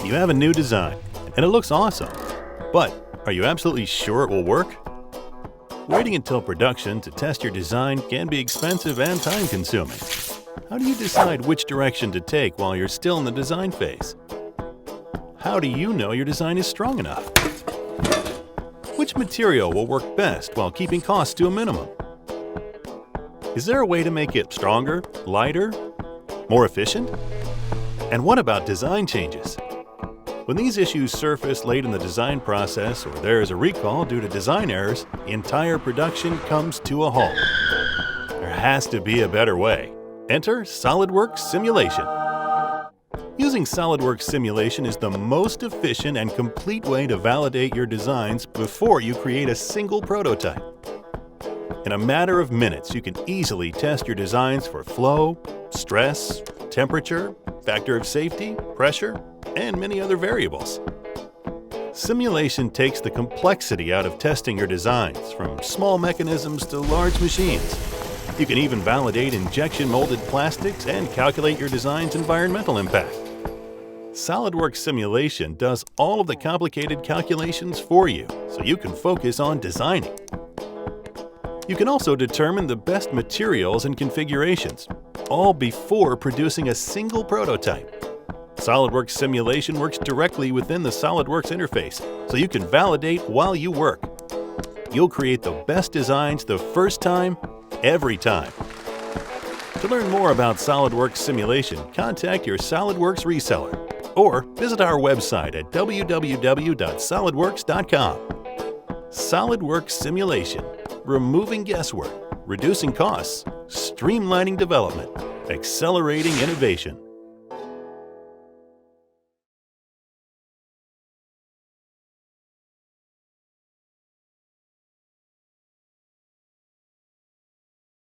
You have a new design, and it looks awesome. But are you absolutely sure it will work? Waiting until production to test your design can be expensive and time-consuming. How do you decide which direction to take while you're still in the design phase? How do you know your design is strong enough? Which material will work best while keeping costs to a minimum? Is there a way to make it stronger, lighter, more efficient? And what about design changes? When these issues surface late in the design process or there is a recall due to design errors, entire production comes to a halt. There has to be a better way. Enter SOLIDWORKS Simulation. Using SOLIDWORKS Simulation is the most efficient and complete way to validate your designs before you create a single prototype. In a matter of minutes, you can easily test your designs for flow, stress, temperature, factor of safety, pressure, and many other variables. Simulation takes the complexity out of testing your designs, from small mechanisms to large machines. You can even validate injection molded plastics and calculate your design's environmental impact. SOLIDWORKS Simulation does all of the complicated calculations for you, so you can focus on designing. You can also determine the best materials and configurations, all before producing a single prototype. SOLIDWORKS Simulation works directly within the SOLIDWORKS interface, so you can validate while you work. You'll create the best designs the first time, every time. To learn more about SOLIDWORKS Simulation, contact your SOLIDWORKS reseller or visit our website at www.solidworks.com. SOLIDWORKS Simulation, removing guesswork, reducing costs, streamlining development, accelerating innovation.